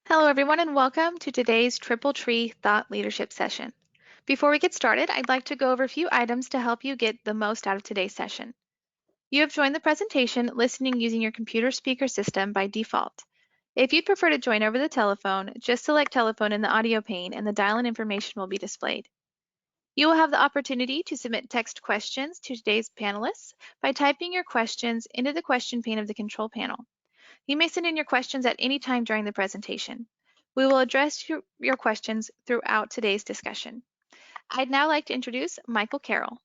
Hello, everyone, and welcome to today's TripleTree Thought Leadership session. Before we get started, I'd like to go over a few items to help you get the most out of today's session. You have joined the presentation listening using your computer speaker system by default. If you'd prefer to join over the telephone, just select telephone in the audio pane and the dial-in information will be displayed. You will have the opportunity to submit text questions to today's panelists by typing your questions into the question pane of the control panel. You may send in your questions at any time during the presentation. We will address your questions throughout today's discussion. I'd now like to introduce Michael Carroll.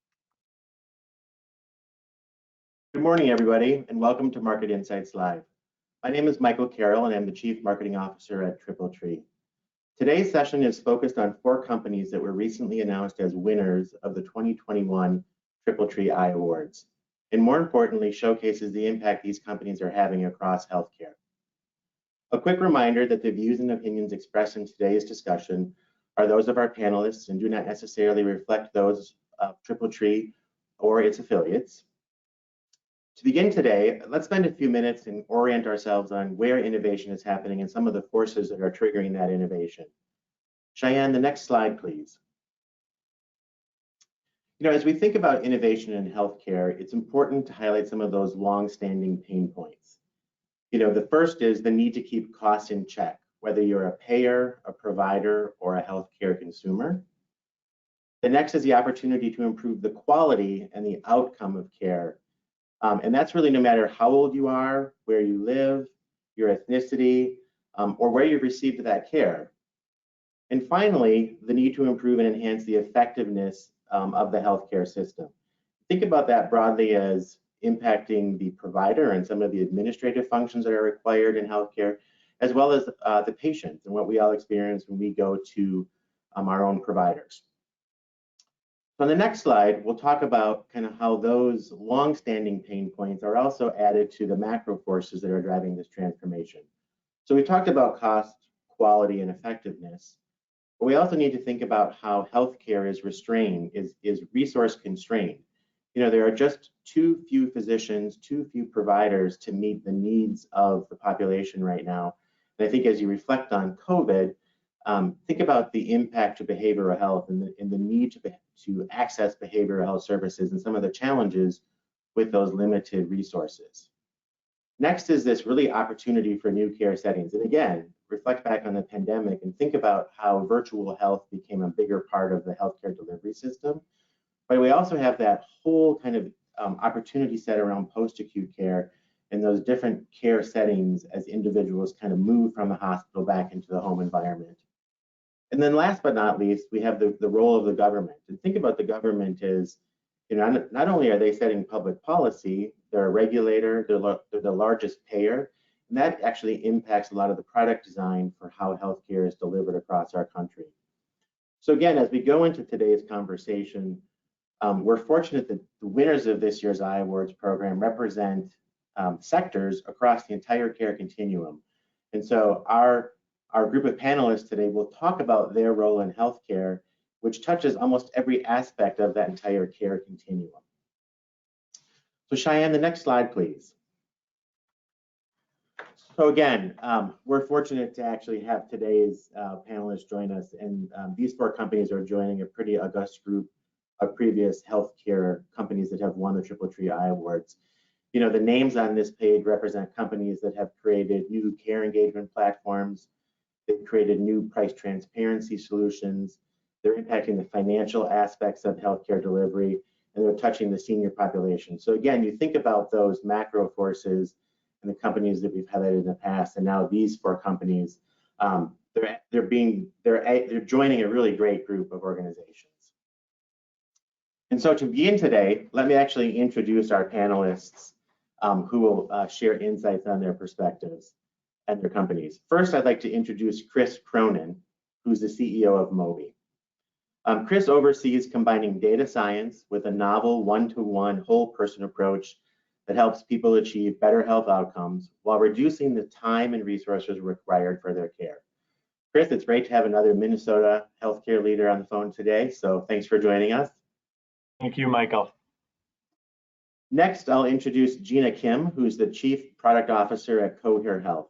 Good morning, everybody, and welcome to Market Insights Live. My name is Michael Carroll, and I'm the Chief Marketing Officer at TripleTree. Today's session is focused on 4 companies that were recently announced as winners of the 2021 TripleTree iAwards, and more importantly, showcases the impact these companies are having across healthcare. A quick reminder that the views and opinions expressed in today's discussion are those of our panelists and do not necessarily reflect those of TripleTree or its affiliates. To begin today, let's spend a few minutes and orient ourselves on where innovation is happening and some of the forces that are triggering that innovation. Cheyenne, the next slide, please. As we think about innovation in healthcare, it's important to highlight some of those long-standing pain points. The first is the need to keep costs in check, whether you're a payer, a provider, or a healthcare consumer. The next is the opportunity to improve the quality and the outcome of care. And that's really no matter how old you are, where you live, your ethnicity, or where you've received that care. And finally, the need to improve and enhance the effectiveness of the healthcare system. Think about that broadly as impacting the provider and some of the administrative functions that are required in healthcare, as well as the patient and what we all experience when we go to our own providers. On the next slide, we'll talk about kind of how those long-standing pain points are also added to the macro forces that are driving this transformation. So we talked about cost, quality, and effectiveness, but we also need to think about how healthcare is restrained, is resource constrained. There are just too few physicians, too few providers to meet the needs of the population right now. And I think as you reflect on COVID, think about the impact to behavioral health and the need to access behavioral health services and some of the challenges with those limited resources. Next is this really opportunity for new care settings. And again, reflect back on the pandemic and think about how virtual health became a bigger part of the healthcare delivery system. But we also have that whole kind of opportunity set around post-acute care and those different care settings as individuals kind of move from the hospital back into the home environment. And then last but not least, we have the role of the government. And think about the government as, not only are they setting public policy, they're a regulator, they're the largest payer, and that actually impacts a lot of the product design for how healthcare is delivered across our country. So again, as we go into today's conversation, we're fortunate that the winners of this year's iAwards program represent sectors across the entire care continuum. And so our group of panelists today will talk about their role in healthcare, which touches almost every aspect of that entire care continuum. So Cheyenne, the next slide, please. So again, we're fortunate to actually have today's panelists join us, and these 4 companies are joining a pretty august group of previous healthcare companies that have won the TripleTree iAwards. The names on this page represent companies that have created new care engagement platforms. They've created new price transparency solutions. They're impacting the financial aspects of healthcare delivery, and they're touching the senior population. So again, you think about those macro forces and the companies that we've highlighted in the past, and now these 4 companies, they're joining a really great group of organizations. And so to begin today, let me actually introduce our panelists who will share insights on their perspectives and their companies. First, I'd like to introduce Chris Cronin, who's the CEO of Mobi. Chris oversees combining data science with a novel one-to-one whole person approach that helps people achieve better health outcomes while reducing the time and resources required for their care. Chris, it's great to have another Minnesota healthcare leader on the phone today, so thanks for joining us. Thank you, Michael. Next, I'll introduce Gina Kim, who's the Chief Product Officer at Cohere Health.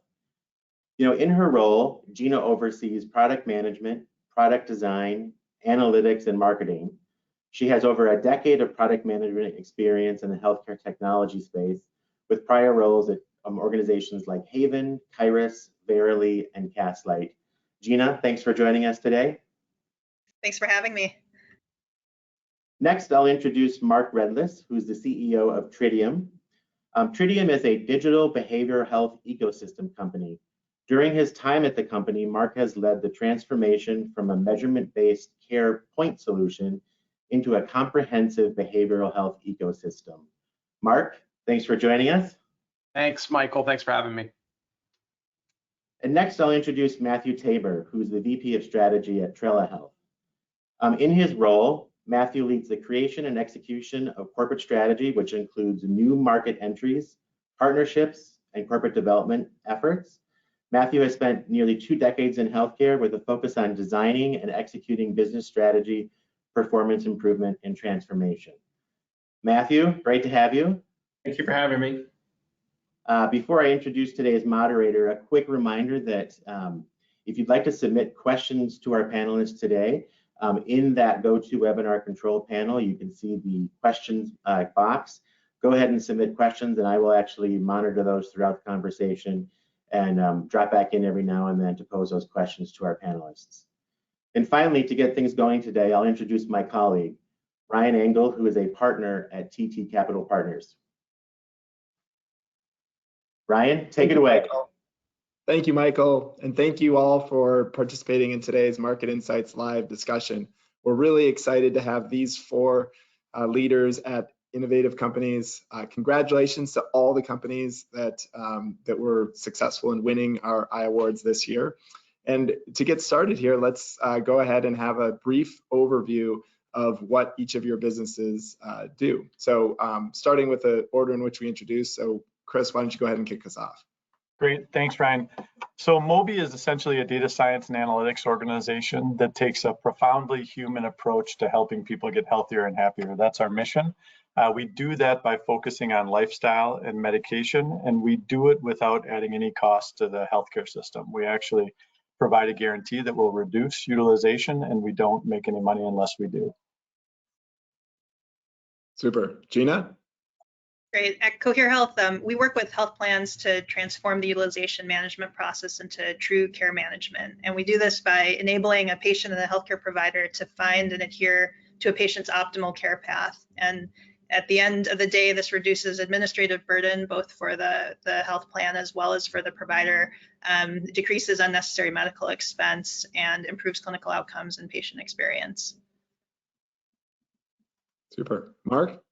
In her role, Gina oversees product management, product design, analytics, and marketing. She has over a decade of product management experience in the healthcare technology space, with prior roles at organizations like Haven, Kairos, Verily, and Castlight. Gina, thanks for joining us today. Thanks for having me. Next, I'll introduce Mark Redless, who's the CEO of Tritium. Tritium is a digital behavioral health ecosystem company. During his time at the company, Mark has led the transformation from a measurement-based care point solution into a comprehensive behavioral health ecosystem. Mark, thanks for joining us. Thanks, Michael. Thanks for having me. And next, I'll introduce Matthew Tabor, who's the VP of Strategy at TripleTree. In his role, Matthew leads the creation and execution of corporate strategy, which includes new market entries, partnerships, and corporate development efforts. Matthew has spent nearly 2 decades in healthcare with a focus on designing and executing business strategy, performance improvement, and transformation. Matthew, great to have you. Thank you for having me. Before I introduce today's moderator, a quick reminder that if you'd like to submit questions to our panelists today, in that GoToWebinar control panel, you can see the questions box. Go ahead and submit questions, and I will actually monitor those throughout the conversation and drop back in every now and then to pose those questions to our panelists. And finally, to get things going today, I'll introduce my colleague, Ryan Engel, who is a partner at TT Capital Partners. Ryan, take it away. Thank you, Michael, and thank you all for participating in today's Market Insights Live discussion. We're really excited to have these 4 leaders at innovative companies. Congratulations to all the companies that were successful in winning our iAwards this year. And to get started here, let's go ahead and have a brief overview of what each of your businesses do. So starting with the order in which we introduce. So Chris, why don't you go ahead and kick us off? Great, thanks, Ryan. So Mobi is essentially a data science and analytics organization that takes a profoundly human approach to helping people get healthier and happier. That's our mission. We do that by focusing on lifestyle and medication, and we do it without adding any cost to the healthcare system. We actually provide a guarantee that will reduce utilization, and we don't make any money unless we do. Super. Gina? Great. At Cohere Health, we work with health plans to transform the utilization management process into true care management. And we do this by enabling a patient and a healthcare provider to find and adhere to a patient's optimal care path. And at the end of the day, this reduces administrative burden, both for the health plan as well as for the provider, decreases unnecessary medical expense, and improves clinical outcomes and patient experience. Super. Mark?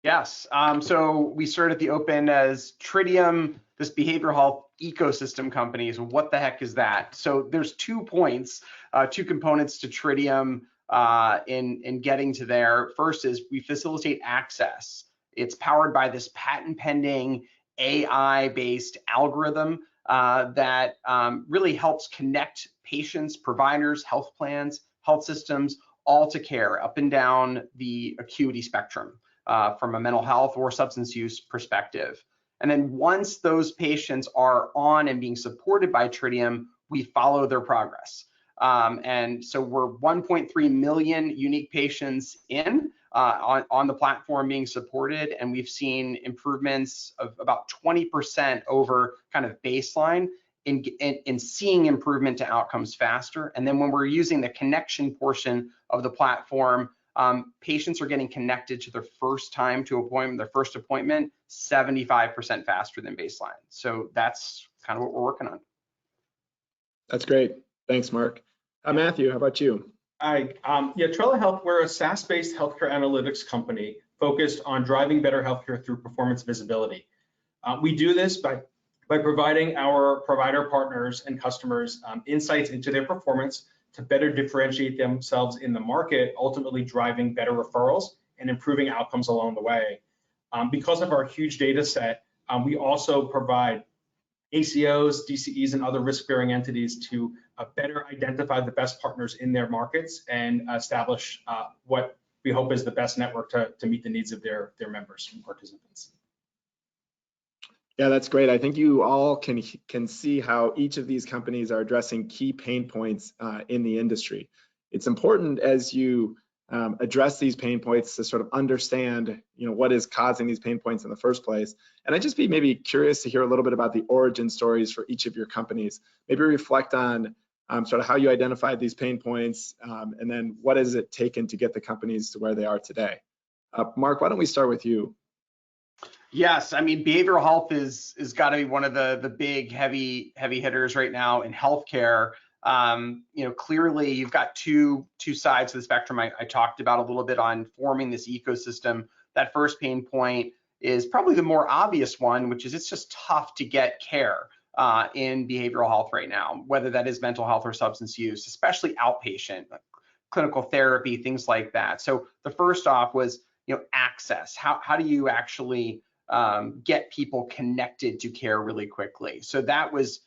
Yes, so we started at the open as Tritium, this behavioral health ecosystem company. So what the heck is that? So there's 2 points, 2 components to Tritium in getting to there. First is we facilitate access. It's powered by this patent pending AI-based algorithm that really helps connect patients, providers, health plans, health systems, all to care up and down the acuity spectrum. From a mental health or substance use perspective. And then once those patients are on and being supported by Tritium, we follow their progress. And so we're 1.3 million unique patients in on the platform being supported, and we've seen improvements of about 20% over kind of baseline in seeing improvement to outcomes faster. And then when we're using the connection portion of the platform, patients are getting connected to their first time to appointment, their first appointment, 75% faster than baseline. So that's kind of what we're working on. That's great. Thanks, Mark. Matthew, how about you? Yeah, TripleTree, we're a SaaS-based healthcare analytics company focused on driving better healthcare through performance visibility. We do this by providing our provider partners and customers insights into their performance to better differentiate themselves in the market, ultimately driving better referrals and improving outcomes along the way. Because of our huge data set, we also provide ACOs, DCEs, and other risk-bearing entities to better identify the best partners in their markets and establish what we hope is the best network to meet the needs of their members and participants. Yeah, that's great. I think you all can see how each of these companies are addressing key pain points in the industry. It's important as you address these pain points to sort of understand, what is causing these pain points in the first place. And I'd just be maybe curious to hear a little bit about the origin stories for each of your companies. Maybe reflect on sort of how you identified these pain points, and then what has it taken to get the companies to where they are today. Mark, why don't we start with you? Yes, I mean, behavioral health is got to be one of the big heavy hitters right now in healthcare. Clearly you've got two sides of the spectrum. I talked about a little bit on forming this ecosystem. That first pain point is probably the more obvious one, which is it's just tough to get care in behavioral health right now, whether that is mental health or substance use, especially outpatient, clinical therapy, things like that. So the first off was, access. How do you actually get people connected to care really quickly? So that was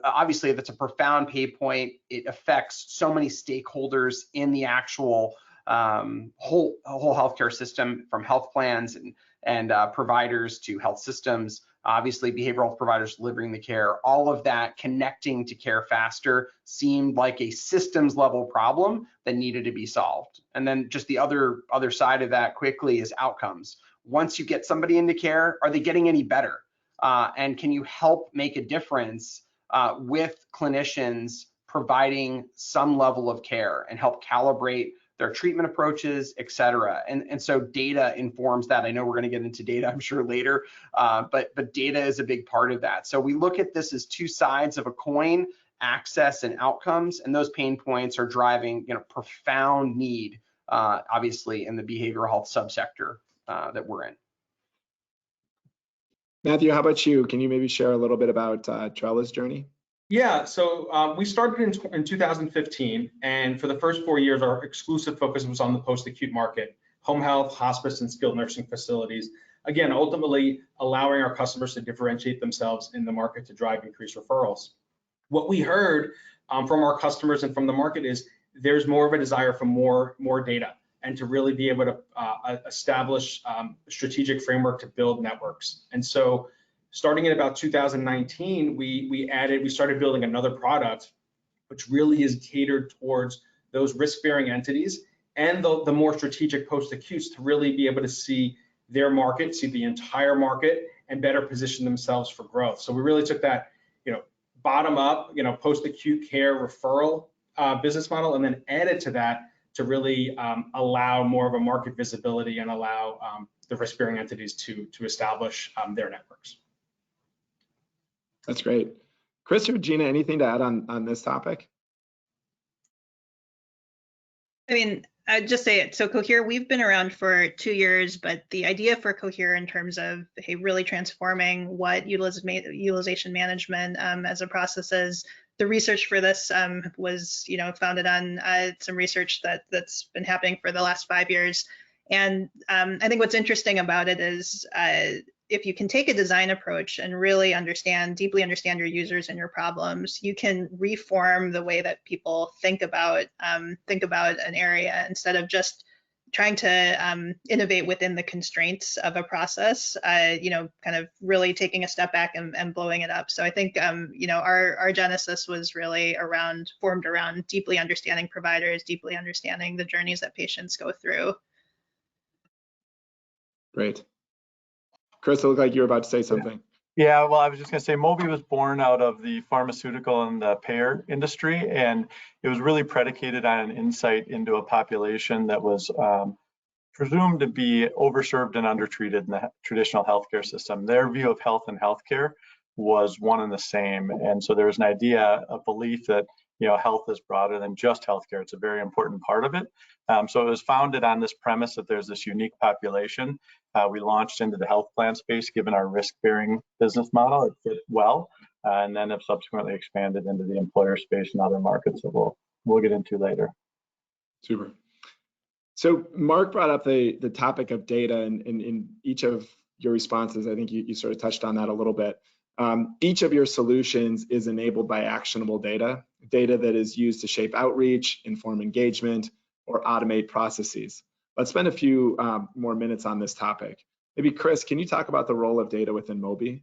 obviously that's a profound pain point. It affects so many stakeholders in the actual whole healthcare system, from health plans and providers to health systems. Obviously, behavioral health providers delivering the care. All of that connecting to care faster seemed like a systems level problem that needed to be solved. And then just the other side of that quickly is outcomes. Once you get somebody into care, are they getting any better? And can you help make a difference with clinicians providing some level of care and help calibrate their treatment approaches, et cetera. And so data informs that. I know we're going to get into data, I'm sure, later, but data is a big part of that. So we look at this as two sides of a coin, access and outcomes, and those pain points are driving profound need, obviously, in the behavioral health subsector that we're in. Matthew, how about you? Can you maybe share a little bit about Trella's journey? Yeah, so we started in 2015, and for the first 4 years, our exclusive focus was on the post-acute market, home health, hospice, and skilled nursing facilities. Again, ultimately allowing our customers to differentiate themselves in the market to drive increased referrals. What we heard from our customers and from the market is there's more of a desire for more data and to really be able to establish a strategic framework to build networks. And so starting in about 2019, we started building another product, which really is catered towards those risk-bearing entities and the more strategic post-acutes to really be able to see their market, see the entire market, and better position themselves for growth. So we really took that, bottom up, post-acute care referral business model, and then added to that to really allow more of a market visibility and allow the risk-bearing entities to establish their networks. That's great. Chris or Gina, anything to add on this topic? I mean, I'd just say it. So Cohere, we've been around for 2 years, but the idea for Cohere in terms of really transforming what utilization management as a process is, the research for this was, founded on some research that's been happening for the last 5 years. And I think what's interesting about it is if you can take a design approach and really deeply understand your users and your problems, you can reform the way that people think about an area instead of just trying to innovate within the constraints of a process, kind of really taking a step back and blowing it up. So I think, our genesis was really formed around deeply understanding providers, deeply understanding the journeys that patients go through. Great. Chris, it looked like you were about to say something. Yeah, well, I was just going to say Mobi was born out of the pharmaceutical and the payer industry, and it was really predicated on an insight into a population that was presumed to be overserved and undertreated in the traditional healthcare system. Their view of health and healthcare was one and the same, and so there was an idea, a belief that health is broader than just healthcare. It's a very important part of it. So it was founded on this premise that there's this unique population. We launched into the health plan space, given our risk-bearing business model. It fit well, and then have subsequently expanded into the employer space and other markets that we'll get into later. Super. So Mark brought up the topic of data, and in each of your responses, I think you sort of touched on that a little bit. Each of your solutions is enabled by actionable data that is used to shape outreach, inform engagement, or automate processes. Let's spend a few more minutes on this topic. Maybe Chris, can you talk about the role of data within Mobi?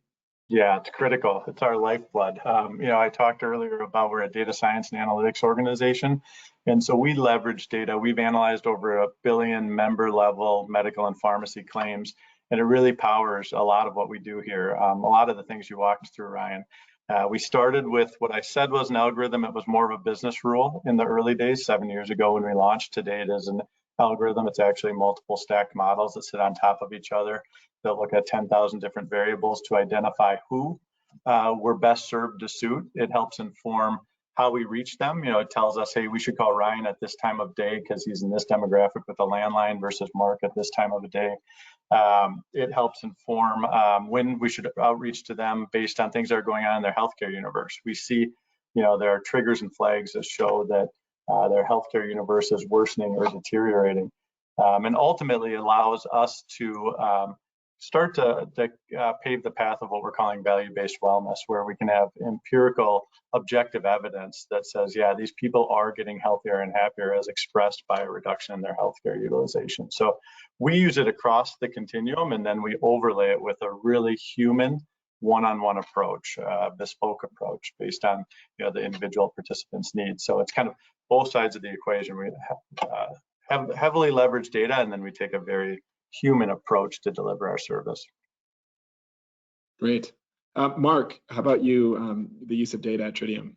Yeah, it's critical. It's our lifeblood. I talked earlier about we're a data science and analytics organization. And so we leverage data. We've analyzed over 1 billion member level medical and pharmacy claims, and it really powers a lot of what we do here. A lot of the things you walked through, Ryan. We started with what I said was an algorithm. It was more of a business rule in the early days, 7 years ago when we launched. Today it is an algorithm. It's actually multiple stacked models that sit on top of each other. They'll look at 10,000 different variables to identify who we're best served to suit. It helps inform how we reach them. It tells us, hey, we should call Ryan at this time of day because he's in this demographic with a landline versus Mark at this time of the day. It helps inform when we should outreach to them based on things that are going on in their healthcare universe. We see, there are triggers and flags that show that their healthcare universe is worsening or deteriorating. And ultimately allows us to start to pave the path of what we're calling value-based wellness, where we can have empirical, objective evidence that says, yeah, these people are getting healthier and happier as expressed by a reduction in their healthcare utilization. So we use it across the continuum, and then we overlay it with a really human one-on-one approach, bespoke approach based on the individual participants' needs. So it's kind of both sides of the equation. We have heavily leveraged data, and then we take a very human approach to deliver our service. Great. Mark, how about you, the use of data at Tritium?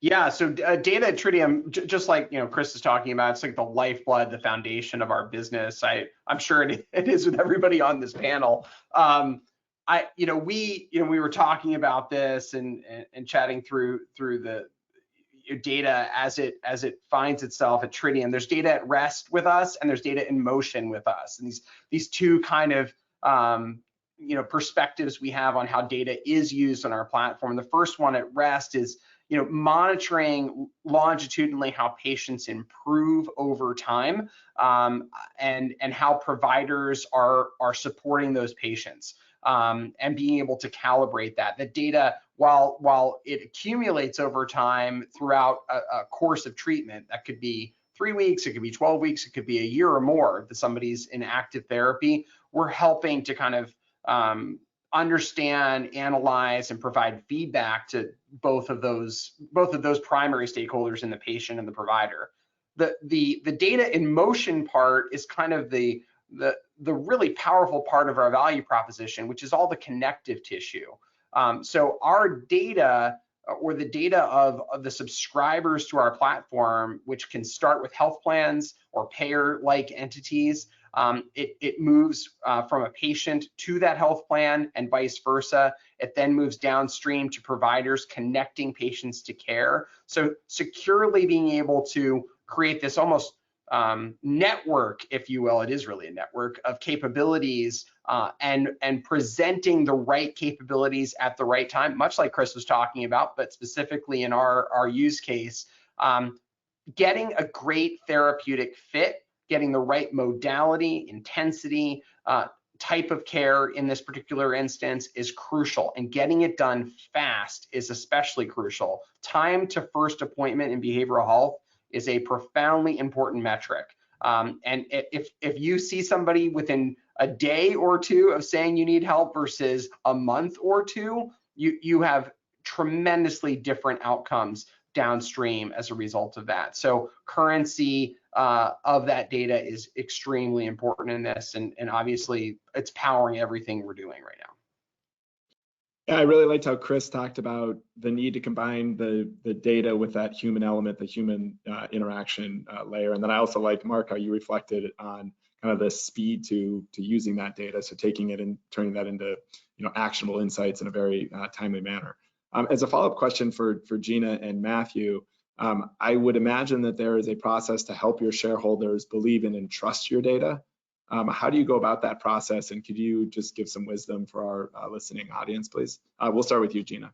Yeah, so data at Tritium, just like Chris is talking about, it's like the lifeblood, the foundation of our business. I'm sure it is with everybody on this panel. We were talking about this and chatting through the data as it finds itself at Tritium. There's data at rest with us, and there's data in motion with us. And these two kind of perspectives we have on how data is used on our platform. The first one at rest is monitoring longitudinally how patients improve over time, and how providers are supporting those patients, and being able to calibrate that. The data, while it accumulates over time throughout a course of treatment, that could be 3 weeks, it could be 12 weeks, it could be a year or more that somebody's in active therapy, we're helping to kind of understand, analyze, and provide feedback to both of those primary stakeholders in the patient and the provider. The data in motion part is kind of the really powerful part of our value proposition, which is all the connective tissue. So our data, or the data of the subscribers to our platform, which can start with health plans or payer-like entities, it moves from a patient to that health plan and vice versa. It then moves downstream to providers connecting patients to care. So securely being able to create this almost network, if you will, it is really a network of capabilities, and presenting the right capabilities at the right time, much like Chris was talking about, but specifically in our use case, getting a great therapeutic fit, getting the right modality, intensity, type of care in this particular instance is crucial, and getting it done fast is especially crucial. Time to first appointment in behavioral health is a profoundly important metric. And if you see somebody within a day or two of saying you need help versus a month or two, you have tremendously different outcomes downstream as a result of that. So currency of that data is extremely important in this, and obviously it's powering everything we're doing right now. Yeah, I really liked how Chris talked about the need to combine the data with that human element, the human interaction layer. And then I also liked, Mark, how you reflected on kind of the speed to using that data, so taking it and turning that into actionable insights in a very timely manner. As a follow-up question for Gina and Matthew, I would imagine that there is a process to help your shareholders believe in and trust your data. How do you go about that process? And could you just give some wisdom for our listening audience, please? We'll start with you, Gina.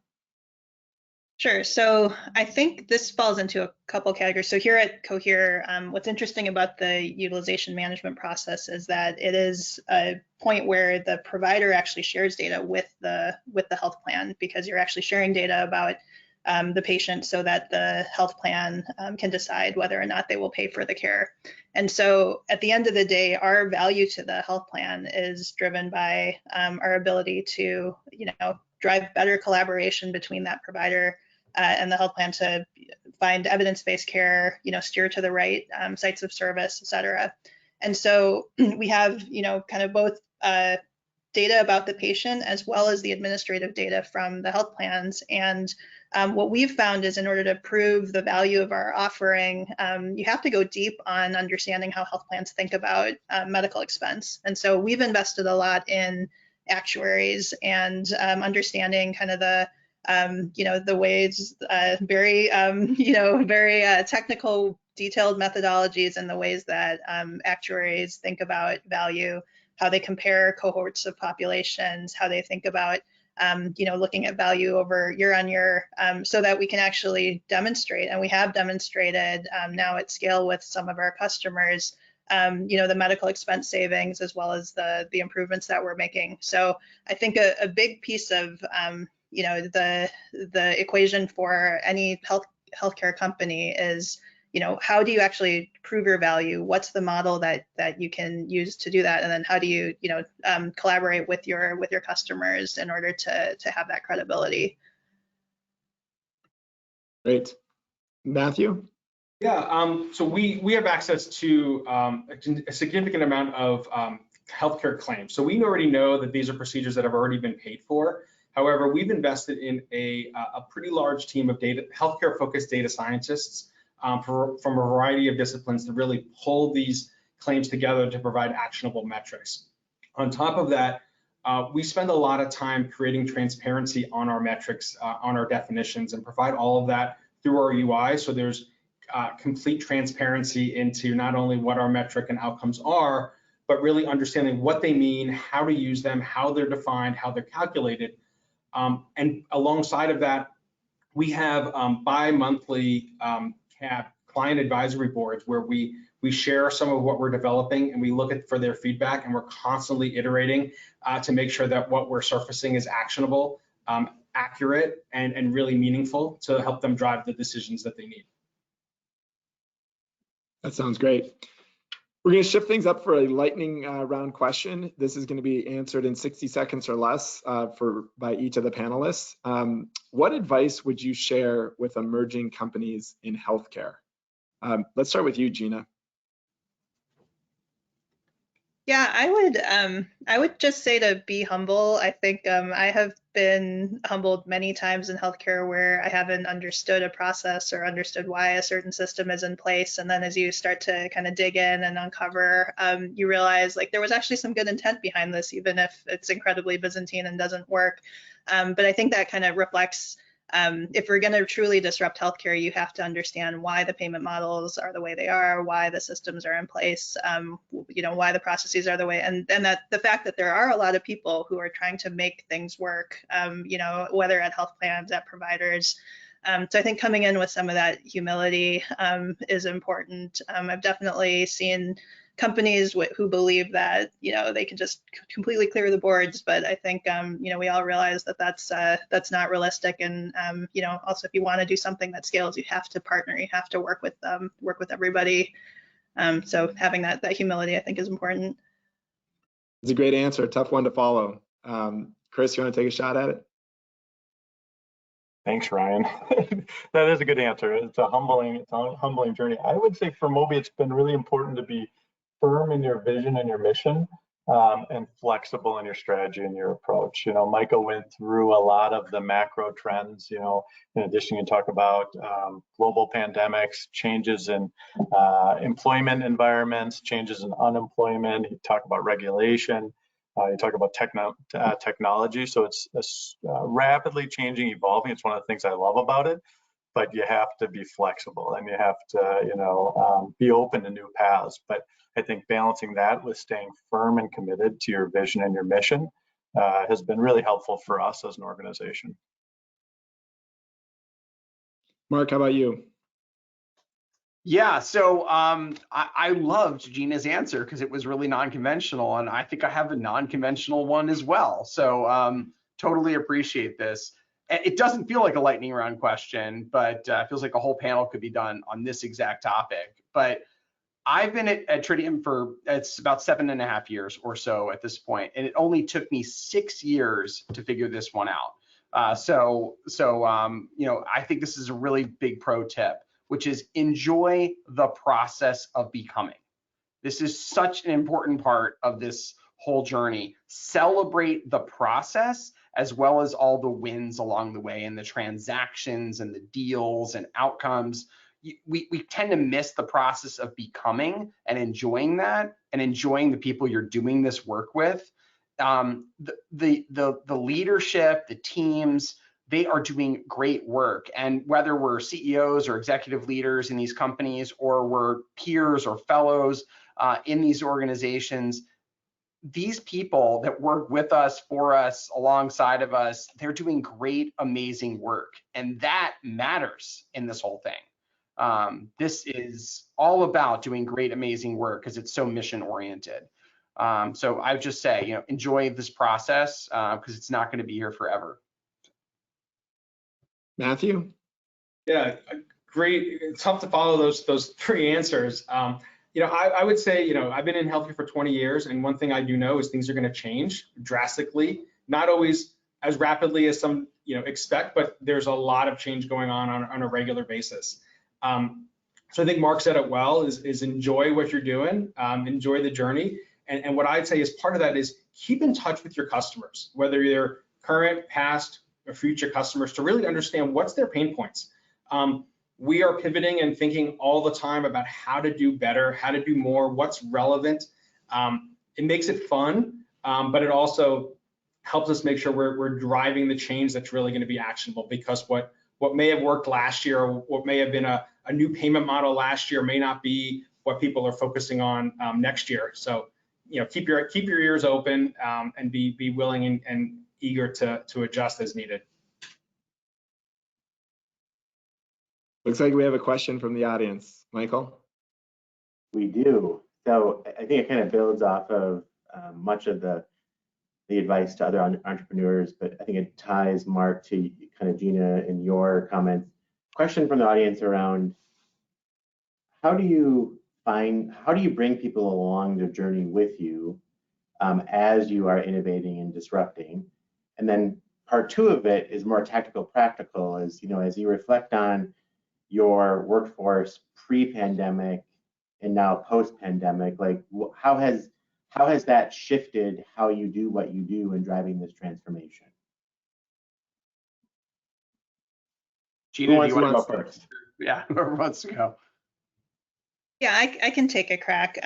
Sure. So I think this falls into a couple categories. So here at Cohere, what's interesting about the utilization management process is that it is a point where the provider actually shares data with the health plan, because you're actually sharing data about the patient so that the health plan can decide whether or not they will pay for the care. And so at the end of the day, our value to the health plan is driven by our ability to, drive better collaboration between that provider and the health plan to find evidence-based care, steer to the right sites of service, et cetera. And so we have, kind of both data about the patient as well as the administrative data from the health plans. And what we've found is in order to prove the value of our offering, you have to go deep on understanding how health plans think about medical expense. And so we've invested a lot in actuaries and understanding kind of the the ways, very technical, detailed methodologies and the ways that actuaries think about value, how they compare cohorts of populations, how they think about looking at value over year on year, so that we can actually demonstrate, and we have demonstrated now at scale with some of our customers, the medical expense savings as well as the improvements that we're making. So I think a big piece of the equation for any healthcare company is, how do you actually prove your value? What's the model that you can use to do that? And then how do you, collaborate with your customers in order to have that credibility? Great. Matthew? Yeah, so we have access to a significant amount of healthcare claims. So we already know that these are procedures that have already been paid for. However, we've invested in a pretty large team of healthcare-focused data scientists from a variety of disciplines to really pull these claims together to provide actionable metrics. On top of that, we spend a lot of time creating transparency on our metrics, on our definitions, and provide all of that through our UI. So there's complete transparency into not only what our metric and outcomes are, but really understanding what they mean, how to use them, how they're defined, how they're calculated. And alongside of that, we have bi-monthly client advisory boards where we share some of what we're developing and we look for their feedback, and we're constantly iterating to make sure that what we're surfacing is actionable, accurate, and really meaningful to help them drive the decisions that they need. That sounds great. We're going to shift things up for a lightning round question. This is going to be answered in 60 seconds or less by each of the panelists. What advice would you share with emerging companies in healthcare? Let's start with you, Gina. Yeah, I would just say to be humble. I think I have been humbled many times in healthcare where I haven't understood a process or understood why a certain system is in place. And then as you start to kind of dig in and uncover, you realize like there was actually some good intent behind this, even if it's incredibly Byzantine and doesn't work. But I think that kind of reflects, if we're going to truly disrupt healthcare, you have to understand why the payment models are the way they are, why the systems are in place, why the processes are the way, and that the fact that there are a lot of people who are trying to make things work, whether at health plans, at providers. So I think coming in with some of that humility is important. I've definitely seen companies who believe that they can just completely clear the boards, but I think we all realize that that's not realistic. And also if you want to do something that scales, you have to partner, you have to work with everybody. So having that humility, I think, is important. It's a great answer. Tough one to follow. Chris, you want to take a shot at it? Thanks, Ryan. That is a good answer. It's a humbling journey. I would say for Moby, it's been really important to be firm in your vision and your mission, and flexible in your strategy and your approach. Michael went through a lot of the macro trends. In addition, you talk about global pandemics, changes in employment environments, changes in unemployment. You talk about regulation. You talk about technology. So it's rapidly changing, evolving. It's one of the things I love about it. But you have to be flexible and you have to, be open to new paths. But I think balancing that with staying firm and committed to your vision and your mission has been really helpful for us as an organization. Mark, how about you? Yeah, so I loved Gina's answer because it was really non-conventional, and I think I have a non-conventional one as well. So totally appreciate this. It doesn't feel like a lightning round question, but it feels like a whole panel could be done on this exact topic. But I've been at Tritium for, it's about 7.5 years or so at this point, and it only took me 6 years to figure this one out. You know, I think this is a really big pro tip, which is enjoy the process of becoming. This is such an important part of this whole journey. Celebrate the process as well as all the wins along the way and the transactions and the deals and outcomes. We tend to miss the process of becoming and enjoying that and enjoying the people you're doing this work with. The leadership, the teams, they are doing great work. And whether we're CEOs or executive leaders in these companies, or we're peers or fellows in these organizations, these people that work with us, for us, alongside of us, they're doing great, amazing work. And that matters in this whole thing. This is all about doing great, amazing work because it's so mission oriented. So I would just say, you know, enjoy this process because it's not going to be here forever. Matthew? Yeah, great. It's tough to follow those three answers. You know, I would say, you know, I've been in healthcare for 20 years, and one thing I do know is things are going to change drastically, not always as rapidly as some, you know, expect, but there's a lot of change going on a regular basis. So I think Mark said it well, is enjoy what you're doing, enjoy the journey. And what I'd say is part of that is keep in touch with your customers, whether they're current, past, or future customers, to really understand what's their pain points. We are pivoting and thinking all the time about how to do better, how to do more, what's relevant. It makes it fun, but it also helps us make sure we're driving the change that's really going to be actionable, because what may have worked last year, or what may have been a new payment model last year, may not be what people are focusing on next year. So, you know, keep your ears open and be willing and eager to adjust as needed. Looks like we have a question from the audience. Michael? We do. So I think it kind of builds off of much of the advice to other entrepreneurs, but I think it ties, Mark, to kind of Gina and your comments. Question from the audience around how do you bring people along the journey with you as you are innovating and disrupting? And then part two of it is more tactical, practical, as you reflect on your workforce pre-pandemic and now post-pandemic, like how has that shifted how you do what you do in driving this transformation? Gina, who wants to go first? Yeah, whoever wants to go. Yeah, I can take a crack.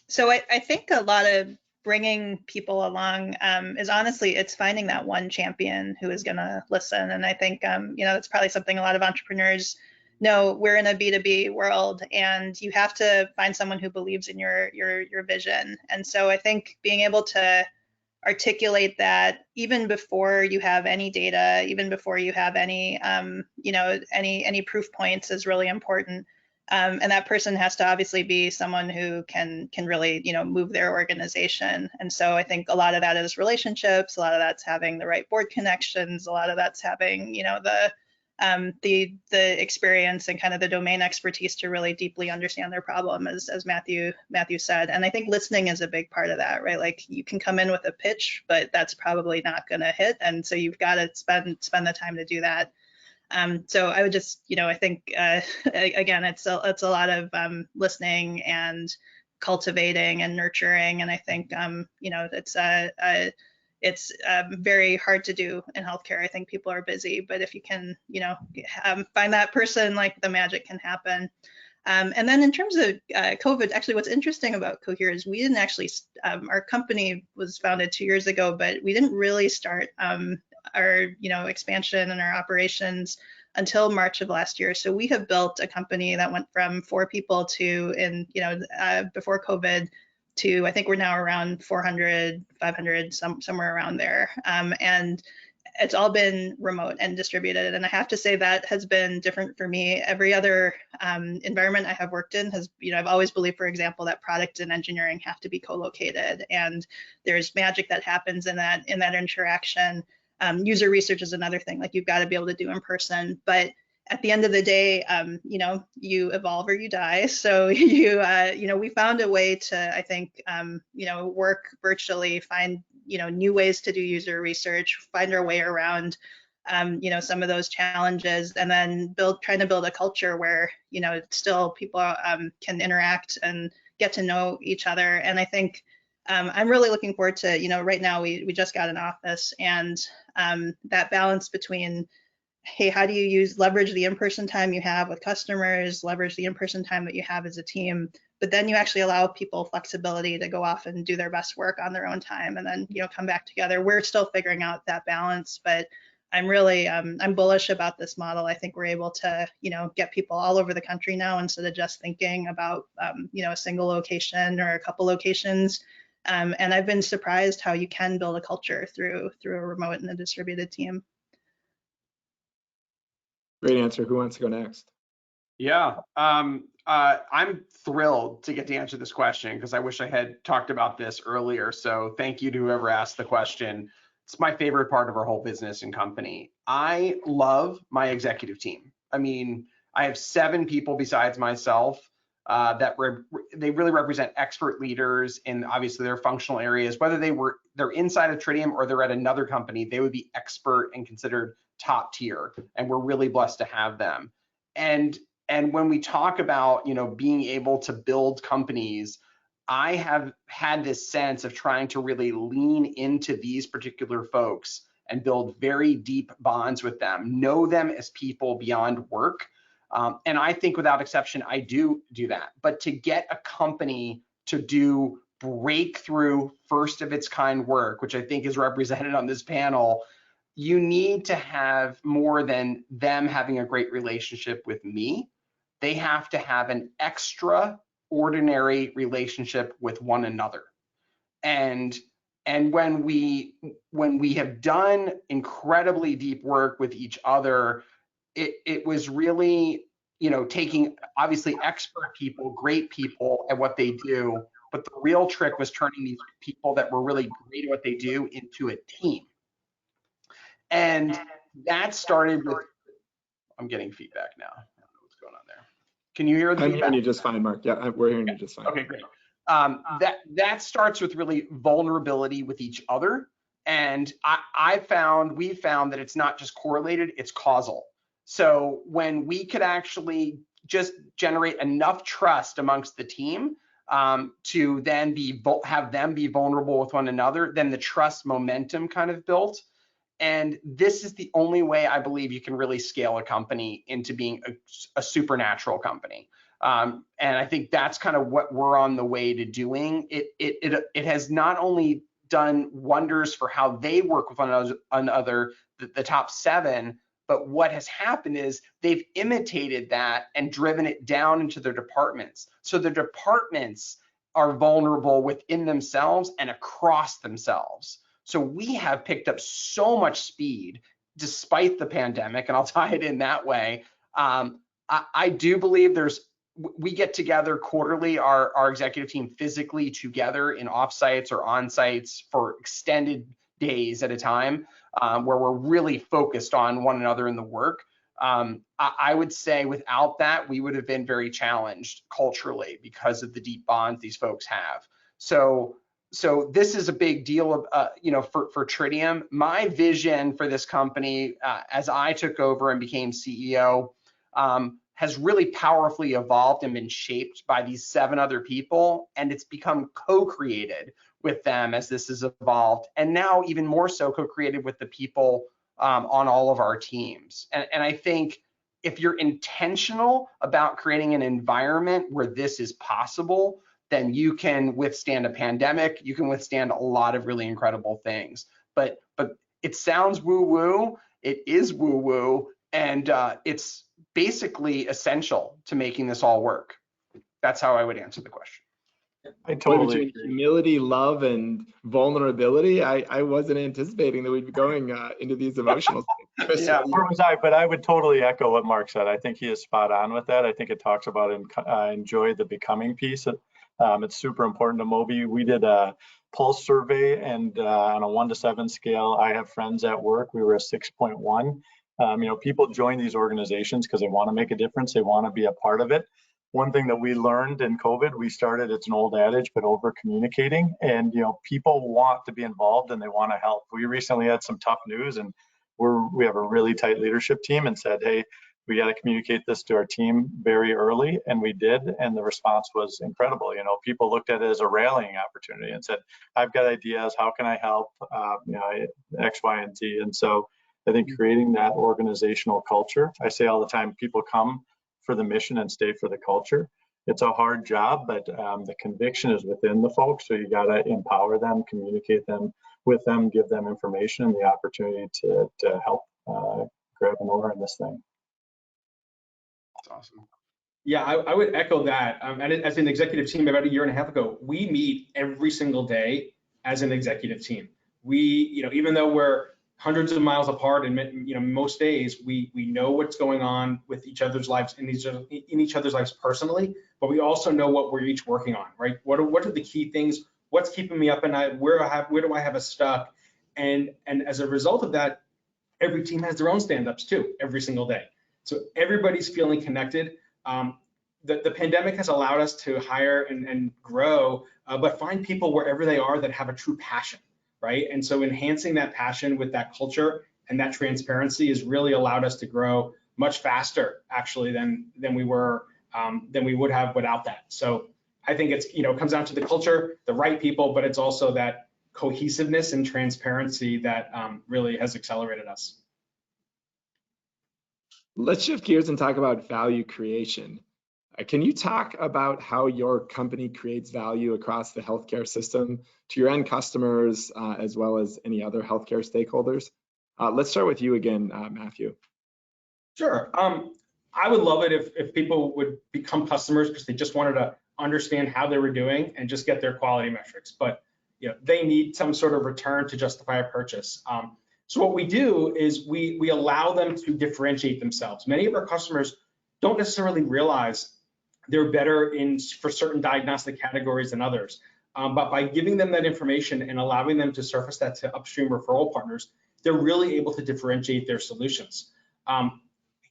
So I think a lot of bringing people along is honestly, it's finding that one champion who is going to listen. And I think, you know, that's probably something a lot of entrepreneurs know. We're in a B2B world, and you have to find someone who believes in your vision. And so I think being able to articulate that even before you have any data, even before you have any, you know, any proof points is really important. And that person has to obviously be someone who can really, you know, move their organization. And so I think a lot of that is relationships, a lot of that's having the right board connections, a lot of that's having, you know, the experience and kind of the domain expertise to really deeply understand their problem, as Matthew said. And I think listening is a big part of that, right? Like you can come in with a pitch, but that's probably not going to hit. And so you've got to spend the time to do that. So I would just, you know, I think, again, it's a lot of listening and cultivating and nurturing. And I think, you know, it's very hard to do in healthcare. I think people are busy, but if you can, you know, find that person, like the magic can happen. And then in terms of COVID, actually what's interesting about Cohere is we didn't actually, our company was founded 2 years ago, but we didn't really start our, you know, expansion and our operations until March of last year. So we have built a company that went from 4 people to, in, you know, before COVID, to I think we're now around 400, 500, somewhere around there. And it's all been remote and distributed. And I have to say that has been different for me. Every other environment I have worked in has, you know, I've always believed, for example, that product and engineering have to be co-located, and there's magic that happens in that interaction. User research is another thing, like you've got to be able to do in person, but at the end of the day, you know, you evolve or you die. So you know, we found a way to, I think, you know, work virtually, find, you know, new ways to do user research, find our way around some of those challenges, and then trying to build a culture where, still people can interact and get to know each other. And I think I'm really looking forward to, right now we just got an office, and that balance between, hey, how do you leverage the in-person time you have with customers, leverage the in-person time that you have as a team, but then you actually allow people flexibility to go off and do their best work on their own time, and then, come back together. We're still figuring out that balance, but I'm really, I'm bullish about this model. I think we're able to, get people all over the country now, instead of just thinking about, a single location or a couple locations. And I've been surprised how you can build a culture through a remote and a distributed team. Great answer. Who wants to go next? Yeah, I'm thrilled to get to answer this question, because I wish I had talked about this earlier. So thank you to whoever asked the question. It's my favorite part of our whole business and company. I love my executive team. I mean, I have 7 people besides myself that they really represent expert leaders in obviously their functional areas. Whether they're inside of Tritium or they're at another company, they would be expert and considered top tier, and we're really blessed to have them. And when we talk about, being able to build companies, I have had this sense of trying to really lean into these particular folks and build very deep bonds with them, know them as people beyond work. And I think without exception, I do that. But to get a company to do breakthrough, first of its kind work, which I think is represented on this panel, you need to have more than them having a great relationship with me. They have to have an extraordinary relationship with one another. And when we have done incredibly deep work with each other, it was really, taking obviously expert people, great people at what they do, but the real trick was turning these people that were really great at what they do into a team. And that started with, I'm getting feedback now. I don't know what's going on there. Can you hear the feedback? I'm hearing you just fine, Mark. Yeah, we're hearing you just fine. Okay, great. That starts with really vulnerability with each other. And we found that it's not just correlated, it's causal. So when we could actually just generate enough trust amongst the team to then have them be vulnerable with one another, then the trust momentum kind of built. And this is the only way I believe you can really scale a company into being a supernatural company. And I think that's kind of what we're on the way to doing. It has not only done wonders for how they work with one another, the top 7, but what has happened is they've imitated that and driven it down into their departments. So the departments are vulnerable within themselves and across themselves. So we have picked up so much speed despite the pandemic, and I'll tie it in that way. I do believe we get together quarterly, our executive team physically together in offsites or onsites for extended days at a time, where we're really focused on one another in the work. I would say without that, we would have been very challenged culturally because of the deep bonds these folks have. So this is a big deal of, for Tritium. My vision for this company, as I took over and became CEO, has really powerfully evolved and been shaped by these 7 other people, and it's become co-created with them as this has evolved, and now even more so co-created with the people on all of our teams. And I think if you're intentional about creating an environment where this is possible, then you can withstand a pandemic, you can withstand a lot of really incredible things. But it sounds woo-woo, it is woo-woo, and it's basically essential to making this all work. That's how I would answer the question. I totally between humility, love, and vulnerability, I wasn't anticipating that we'd be going into these emotional things. Yeah, nor was I, but I would totally echo what Mark said. I think he is spot on with that. I think it talks about enjoy the becoming piece. It's super important to Moby. We did a pulse survey, and on a 1 to 7 scale, I have friends at work, we were a 6.1. People join these organizations because they want to make a difference. They want to be a part of it. One thing that we learned in COVID, it's an old adage, but over communicating, and people want to be involved and they want to help. We recently had some tough news, and we have a really tight leadership team and said, hey, we got to communicate this to our team very early, and we did, and the response was incredible. People looked at it as a rallying opportunity and said, I've got ideas, how can I help, X, Y, and Z. And so I think creating that organizational culture, I say all the time, people come for the mission and stay for the culture. It's a hard job, but the conviction is within the folks, so you got to empower them, communicate with them, give them information and the opportunity to help grab an oar in this thing. That's awesome. Yeah, I would echo that. And as an executive team about a year and a half ago, we meet every single day as an executive team. We, even though we're hundreds of miles apart, and most days we know what's going on with each other's lives in each other's lives personally, but we also know what we're each working on, right? What are the key things? What's keeping me up at night? Where do I have us stuck? And as a result of that, every team has their own stand-ups too, every single day. So everybody's feeling connected. The pandemic has allowed us to hire and grow, but find people wherever they are that have a true passion, right? And so enhancing that passion with that culture and that transparency has really allowed us to grow much faster, actually, than we would have without that. So I think it's, it comes down to the culture, the right people, but it's also that cohesiveness and transparency that really has accelerated us. Let's shift gears and talk about value creation. Can you talk about how your company creates value across the healthcare system to your end customers, as well as any other healthcare stakeholders? Let's start with you again, Matthew. Sure. I would love it if people would become customers because they just wanted to understand how they were doing and just get their quality metrics. But they need some sort of return to justify a purchase. So what we do is we allow them to differentiate themselves. Many of our customers don't necessarily realize they're better for certain diagnostic categories than others. But by giving them that information and allowing them to surface that to upstream referral partners, they're really able to differentiate their solutions.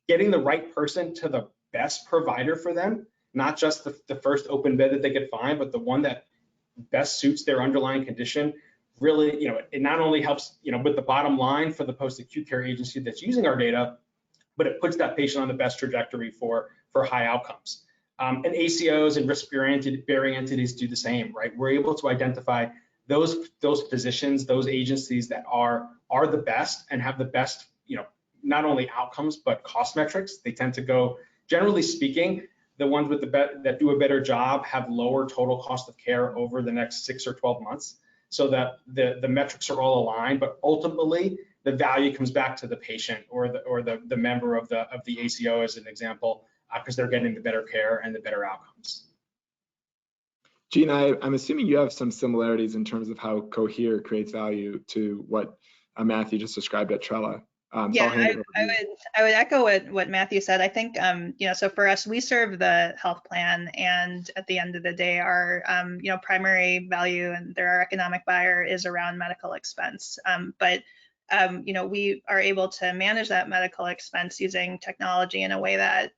Getting the right person to the best provider for them, not just the first open bed that they could find, but the one that best suits their underlying condition, really, it not only helps, with the bottom line for the post-acute care agency that's using our data, but it puts that patient on the best trajectory for high outcomes. And ACOs and risk-bearing entities do the same, right? We're able to identify those physicians, those agencies that are the best and have the best, not only outcomes, but cost metrics. They tend to go, generally speaking, the ones with that do a better job have lower total cost of care over the next 6 or 12 months, so that the metrics are all aligned. But ultimately, the value comes back to the patient or the member of the ACO, as an example, because they're getting the better care and the better outcomes. Gina, I'm assuming you have some similarities in terms of how Cohere creates value to what Matthew just described at Trella. Yeah, I would echo what Matthew said. I think, so for us, we serve the health plan, and at the end of the day, our, primary value and their economic buyer is around medical expense. But we are able to manage that medical expense using technology in a way that,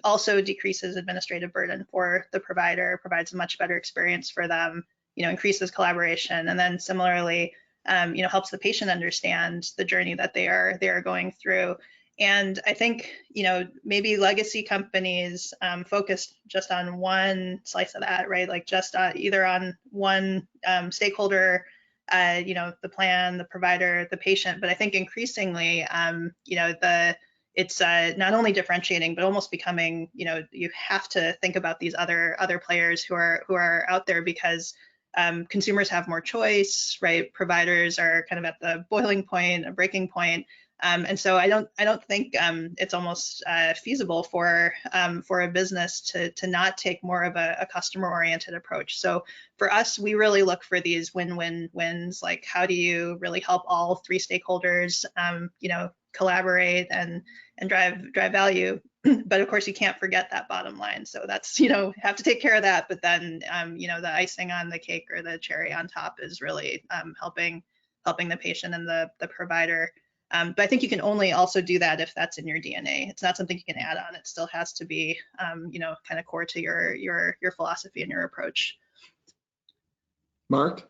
also decreases administrative burden for the provider, provides a much better experience for them, increases collaboration, and then similarly, helps the patient understand the journey that they are going through. And I think, maybe legacy companies focused just on one slice of that, right? Like just either on one stakeholder, the plan, the provider, the patient. But I think increasingly, it's not only differentiating, but almost becoming, you have to think about these other players who are out there, because consumers have more choice, right? Providers are kind of at the boiling point, a breaking point. And so I don't think it's almost feasible for a business to not take more of a customer-oriented approach. So for us, we really look for these win-win-wins, like how do you really help all three stakeholders, collaborate and drive value. But of course, you can't forget that bottom line. So that's, have to take care of that. But then, the icing on the cake or the cherry on top is really helping the patient and the provider. But I think you can only also do that if that's in your DNA. It's not something you can add on. It still has to be, kind of core to your philosophy and your approach. Mark?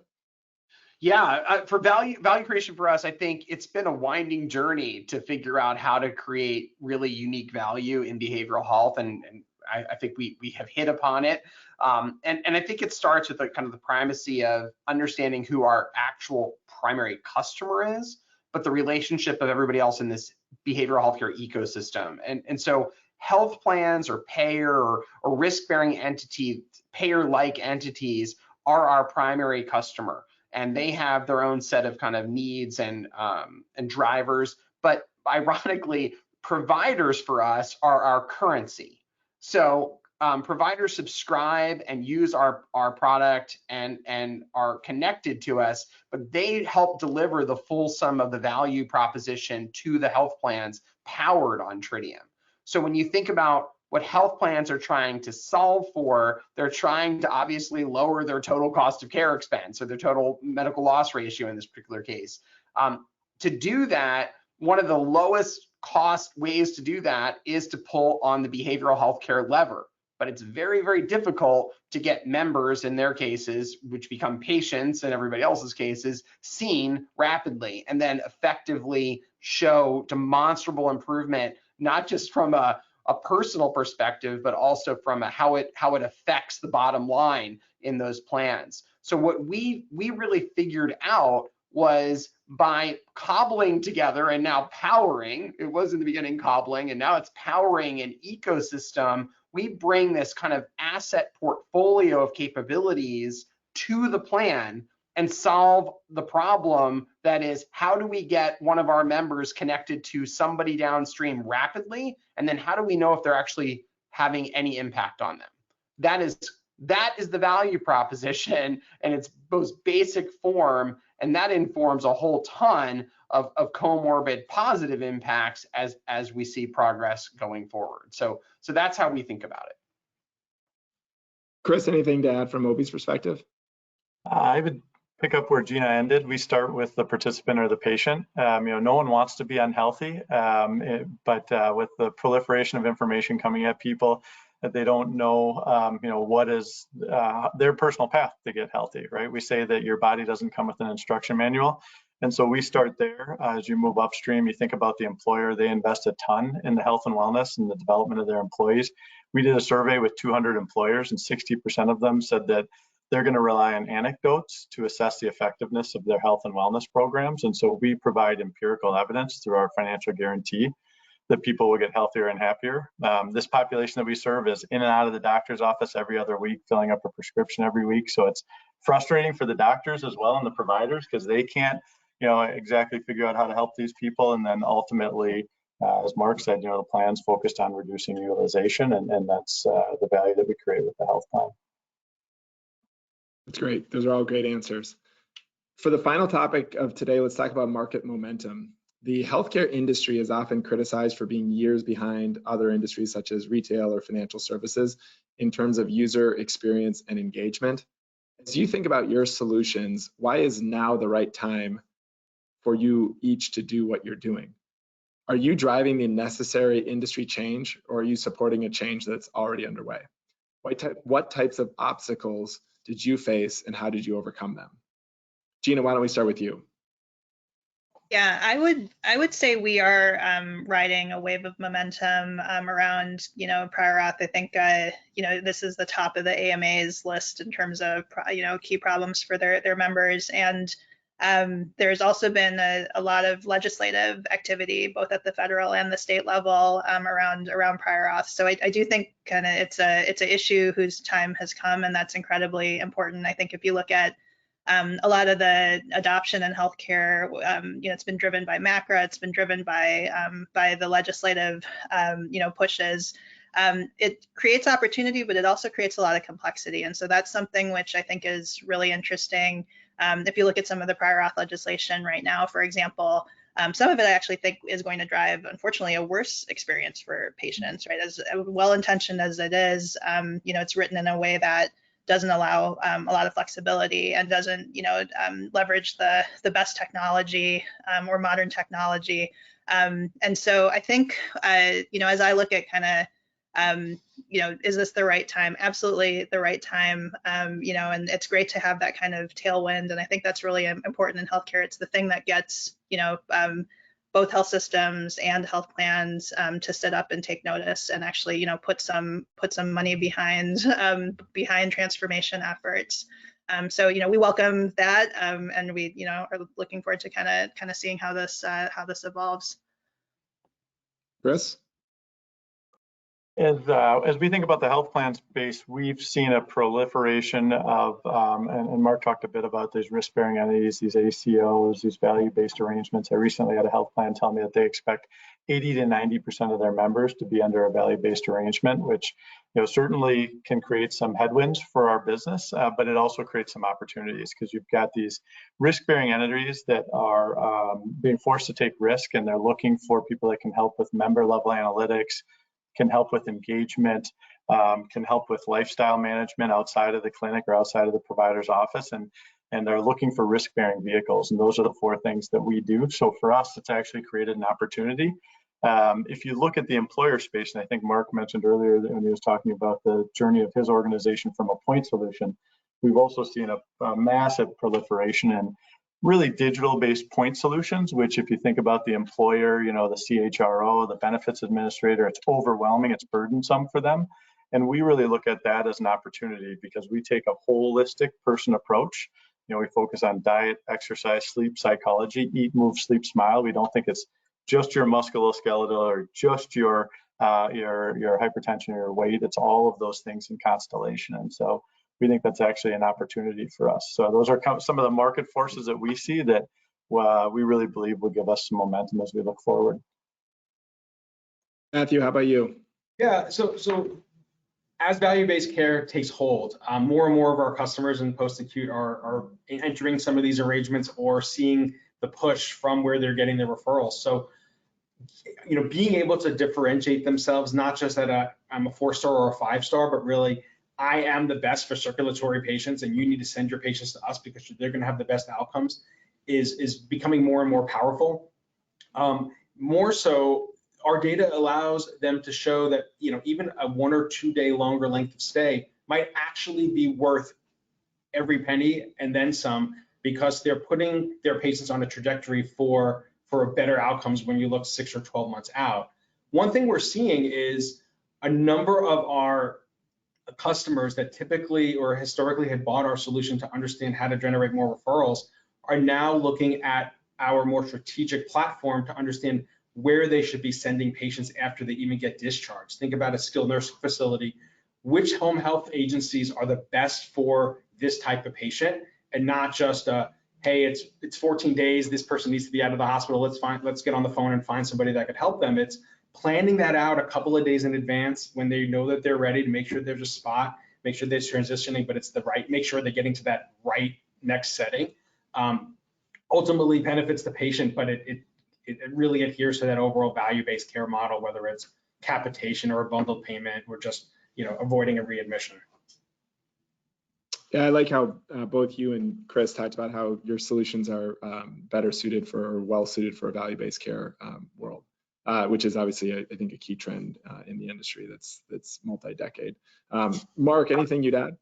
Yeah, for value creation for us, I think it's been a winding journey to figure out how to create really unique value in behavioral health, and I think we have hit upon it. And I think it starts with kind of the primacy of understanding who our actual primary customer is, but the relationship of everybody else in this behavioral healthcare ecosystem. And so health plans or payer or risk-bearing entity, payer-like entities are our primary customer. And they have their own set of kind of needs and drivers. But ironically, providers for us are our currency. So providers subscribe and use our product and are connected to us, but they help deliver the full sum of the value proposition to the health plans powered on Tritium. So when you think about what health plans are trying to solve for, they're trying to obviously lower their total cost of care expense or their total medical loss ratio in this particular case. To do that, one of the lowest cost ways to do that is to pull on the behavioral health care lever. But it's very, very difficult to get members in their cases, which become patients in everybody else's cases, seen rapidly and then effectively show demonstrable improvement, not just from a personal perspective, but also from how it affects the bottom line in those plans. So what we really figured out was by cobbling together and now powering, it was in the beginning cobbling and now it's powering an ecosystem, we bring this kind of asset portfolio of capabilities to the plan and solve the problem that is, how do we get one of our members connected to somebody downstream rapidly? And then how do we know if they're actually having any impact on them? That is the value proposition in its most basic form, and that informs a whole ton of comorbid positive impacts as we see progress going forward. So that's how we think about it. Chris, anything to add from Obi's perspective? I would pick up where Gina ended. We start with the participant or the patient. No one wants to be unhealthy, but with the proliferation of information coming at people, that they don't know, what is their personal path to get healthy, right? We say that your body doesn't come with an instruction manual. And so we start there. As you move upstream, you think about the employer. They invest a ton in the health and wellness and the development of their employees. We did a survey with 200 employers, and 60% of them said that they're going to rely on anecdotes to assess the effectiveness of their health and wellness programs. And so we provide empirical evidence through our financial guarantee that people will get healthier and happier. This population that we serve is in and out of the doctor's office every other week, filling up a prescription every week. So it's frustrating for the doctors as well and the providers, because they can't, exactly figure out how to help these people. And then ultimately, as Mark said, the plan's focused on reducing utilization, and that's the value that we create with the health plan. That's great. Those are all great answers. For the final topic of today, let's talk about market momentum. The healthcare industry is often criticized for being years behind other industries such as retail or financial services in terms of user experience and engagement. As you think about your solutions, why is now the right time for you each to do what you're doing? Are you driving the necessary industry change, or are you supporting a change that's already underway? What types of obstacles did you face, and how did you overcome them? Gina, why don't we start with you? Yeah, I would say we are riding a wave of momentum around prior auth. I think this is the top of the AMA's list in terms of key problems for their members, and there's also been a lot of legislative activity both at the federal and the state level around prior auth. So I do think kind of it's an issue whose time has come, and that's incredibly important. I think if you look at a lot of the adoption in healthcare, it's been driven by MACRA, it's been driven by the legislative, pushes. It creates opportunity, but it also creates a lot of complexity. And so that's something which I think is really interesting. If you look at some of the prior auth legislation right now, for example, some of it I actually think is going to drive, unfortunately, a worse experience for patients, right? As well-intentioned as it is, it's written in a way that doesn't allow a lot of flexibility and doesn't, leverage the best technology or modern technology. And so I think, as I look at kind of is this the right time? Absolutely the right time. And it's great to have that kind of tailwind. And I think that's really important in healthcare. It's the thing that gets, both health systems and health plans to sit up and take notice and actually, put some money behind transformation efforts. So we welcome that, and we are looking forward to kind of seeing how this evolves. Chris? As we think about the health plan space, we've seen a proliferation of, and Mark talked a bit about these risk-bearing entities, these ACOs, these value-based arrangements. I recently had a health plan tell me that they expect 80 to 90% of their members to be under a value-based arrangement, which certainly can create some headwinds for our business, but it also creates some opportunities because you've got these risk-bearing entities that are being forced to take risk, and they're looking for people that can help with member-level analytics, can help with engagement, can help with lifestyle management outside of the clinic or outside of the provider's office, and they're looking for risk-bearing vehicles. And those are the 4 things that we do. So for us, it's actually created an opportunity. If you look at the employer space, and I think Mark mentioned earlier when he was talking about the journey of his organization from a point solution, we've also seen a massive proliferation in really digital-based point solutions, which if you think about the employer, the CHRO, the benefits administrator, it's overwhelming, it's burdensome for them. And we really look at that as an opportunity because we take a holistic person approach. We focus on diet, exercise, sleep, psychology, eat, move, sleep, smile. We don't think it's just your musculoskeletal or just your hypertension or your weight. It's all of those things in constellation. And so we think that's actually an opportunity for us. So those are some of the market forces that we see that we really believe will give us some momentum as we look forward. Matthew, how about you? Yeah, so as value-based care takes hold, more and more of our customers in post-acute are entering some of these arrangements or seeing the push from where they're getting their referrals. So, being able to differentiate themselves, not just at I'm a 4-star or a 5-star, but really I am the best for circulatory patients and you need to send your patients to us because they're going to have the best outcomes is becoming more and more powerful. More so, our data allows them to show that even a 1 or 2 day longer length of stay might actually be worth every penny and then some, because they're putting their patients on a trajectory for better outcomes when you look 6 or 12 months out. One thing we're seeing is a number of our customers that typically or historically had bought our solution to understand how to generate more referrals are now looking at our more strategic platform to understand where they should be sending patients after they even get discharged. Think about a skilled nursing facility. Which home health agencies are the best for this type of patient, and not just hey, it's 14 days, this person needs to be out of the hospital, let's get on the phone and find somebody that could help them. It's planning that out a couple of days in advance when they know that they're ready, to make sure there's a spot, make sure they're transitioning, but it's make sure they're getting to that right next setting. Ultimately benefits the patient, but it really adheres to that overall value-based care model, whether it's capitation or a bundled payment or just avoiding a readmission. Yeah, I like how both you and Chris talked about how your solutions are better suited for, or well suited for, a value-based care world, which is obviously, I think, a key trend in the industry that's multi-decade. Mark, anything you'd add?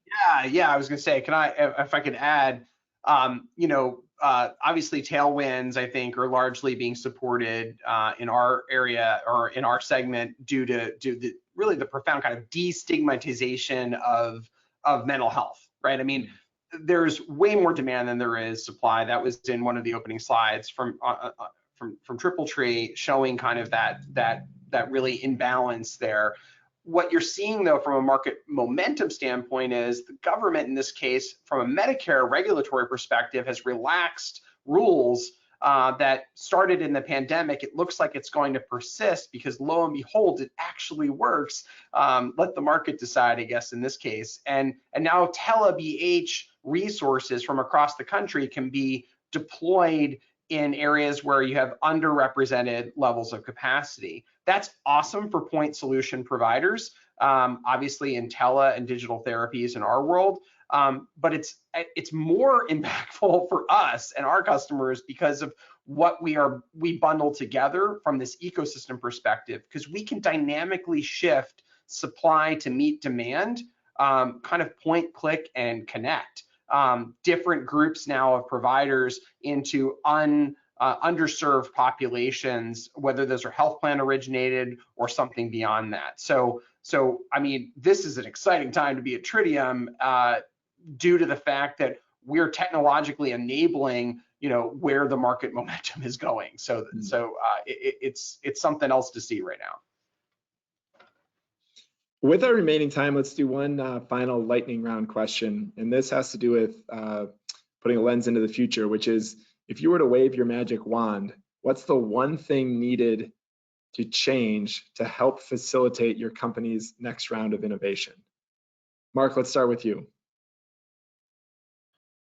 Yeah, I was going to say, if I could add, obviously tailwinds, I think, are largely being supported in our area or in our segment due to really the profound kind of destigmatization of mental health, right? I mean, there's way more demand than there is supply. That was in one of the opening slides from TripleTree, showing kind of that really imbalance there. What you're seeing, though, from a market momentum standpoint is the government, in this case, from a Medicare regulatory perspective, has relaxed rules that started in the pandemic. It looks like it's going to persist because, lo and behold, it actually works. Let the market decide, I guess, in this case. And now tele-BH resources from across the country can be deployed in areas where you have underrepresented levels of capacity. That's awesome for point solution providers, obviously in tele and digital therapies in our world, but it's more impactful for us and our customers because of what we bundle together from this ecosystem perspective, because we can dynamically shift supply to meet demand, kind of point, click, and connect different groups now of providers into underserved populations, whether those are health plan originated or something beyond that. So I mean, this is an exciting time to be at Tritium due to the fact that we're technologically enabling, where the market momentum is going. So it's something else to see right now. With our remaining time, let's do one final lightning round question. And this has to do with putting a lens into the future, which is, if you were to wave your magic wand, what's the one thing needed to change to help facilitate your company's next round of innovation? Mark, let's start with you.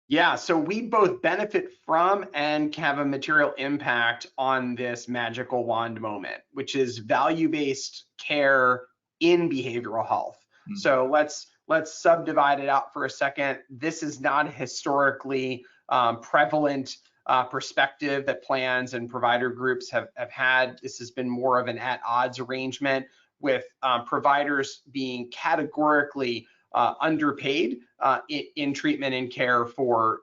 Yeah, so we both benefit from and have a material impact on this magical wand moment, which is value-based care in behavioral health. Mm-hmm. So let's subdivide it out for a second. This is not a historically prevalent perspective that plans and provider groups have had. This has been more of an at-odds arrangement with providers being categorically underpaid in treatment and care for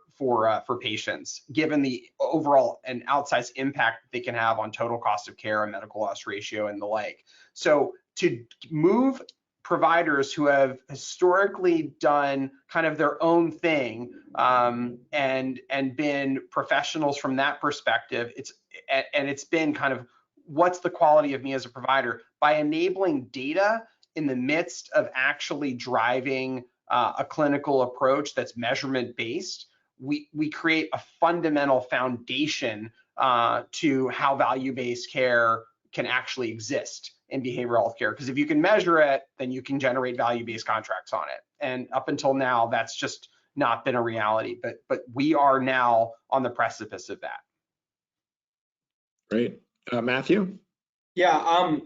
patients, given the overall and outsized impact they can have on total cost of care and medical loss ratio and the like. So to move providers who have historically done kind of their own thing and been professionals from that perspective, it's been kind of, what's the quality of me as a provider? By enabling data in the midst of actually driving a clinical approach that's measurement based, we create a fundamental foundation to how value-based care can actually exist in behavioral health care. Because if you can measure it, then you can generate value-based contracts on it. And up until now, that's just not been a reality. But we are now on the precipice of that. Great. Matthew? Yeah,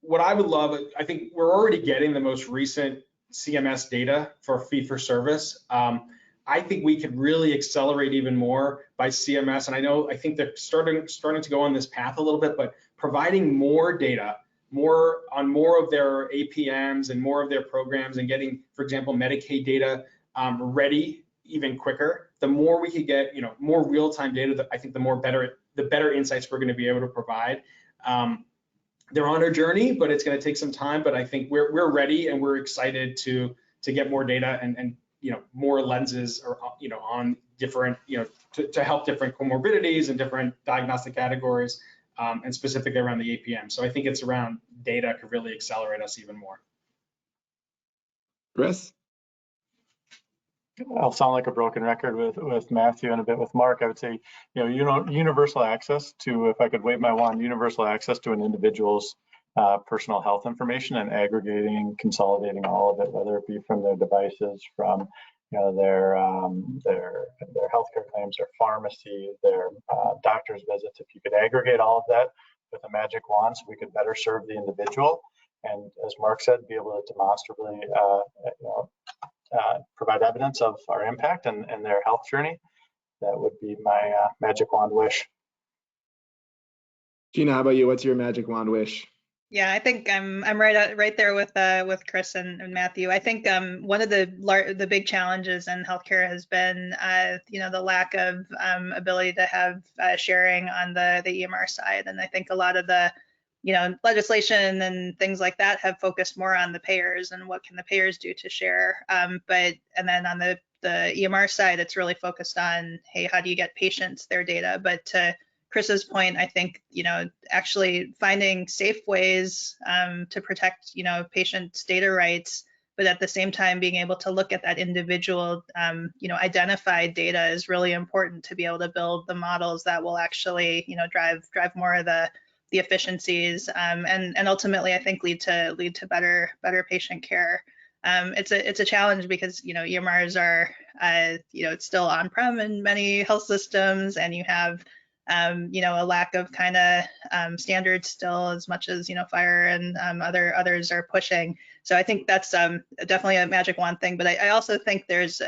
what I would love, I think we're already getting the most recent CMS data for fee-for-service. I think we could really accelerate even more by CMS, and I think they're starting to go on this path a little bit, but providing more data, more of their APMs and more of their programs, and getting, for example, Medicaid data ready even quicker. The more we could get, more real-time data, I think the better insights we're going to be able to provide. They're on a journey, but it's going to take some time. But I think we're ready, and we're excited to get more data and more lenses or on different to help different comorbidities and different diagnostic categories, and specifically around the APM. So I think it's around data could really accelerate us even more. Chris? I'll sound like a broken record with Matthew and a bit with Mark. I would say, universal access to, if I could wave my wand, universal access to an individual's personal health information, and aggregating, consolidating all of it, whether it be from their devices, from their healthcare claims, their pharmacy, their doctor's visits. If you could aggregate all of that with a magic wand, so we could better serve the individual, and as Mark said, be able to demonstrably provide evidence of our impact and their health journey. That would be my magic wand wish. Gina, how about you? What's your magic wand wish? Yeah, I think I'm right there with Chris and Matthew. I think one of the big challenges in healthcare has been the lack of ability to have sharing on the EMR side, and I think a lot of the legislation and things like that have focused more on the payers and what can the payers do to share. And then on the EMR side, it's really focused on, hey, how do you get patients their data? But to Chris's point, I think, actually finding safe ways to protect, patients' data rights, but at the same time being able to look at that individual, identified data is really important to be able to build the models that will actually, drive more of the efficiencies, and ultimately I think lead to better patient care. It's a challenge because EMRs are it's still on-prem in many health systems, and you have a lack of kind of standards still, as much as FHIR and others are pushing. So I think that's definitely a magic wand thing, but I also think there's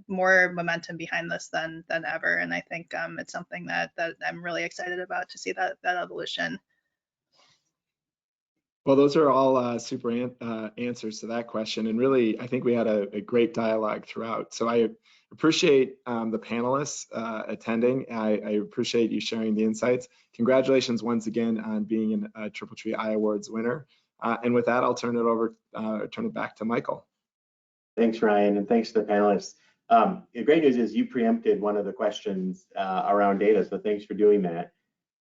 more momentum behind this than ever, and I think it's something that I'm really excited about, to see that evolution. Well, those are all super answers to that question. And really, I think we had a great dialogue throughout. So I appreciate the panelists attending. I appreciate you sharing the insights. Congratulations once again on being a TripleTree iAwards winner. And with that, I'll turn it back to Michael. Thanks, Ryan, and thanks to the panelists. The great news is you preempted one of the questions around data, so thanks for doing that.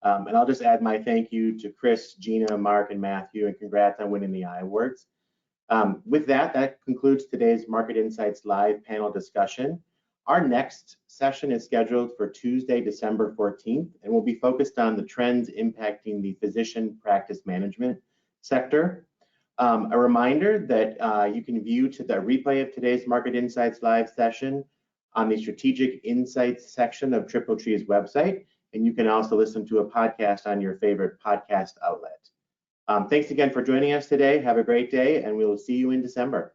And I'll just add my thank you to Chris, Gina, Mark, and Matthew, and congrats on winning the iAwards. With that, that concludes today's Market Insights Live panel discussion. Our next session is scheduled for Tuesday, December 14th, and will be focused on the trends impacting the physician practice management sector. A reminder that you can view the replay of today's Market Insights Live session on the Strategic Insights section of TripleTree's website, and you can also listen to a podcast on your favorite podcast outlet. Thanks again for joining us today. Have a great day, and we will see you in December.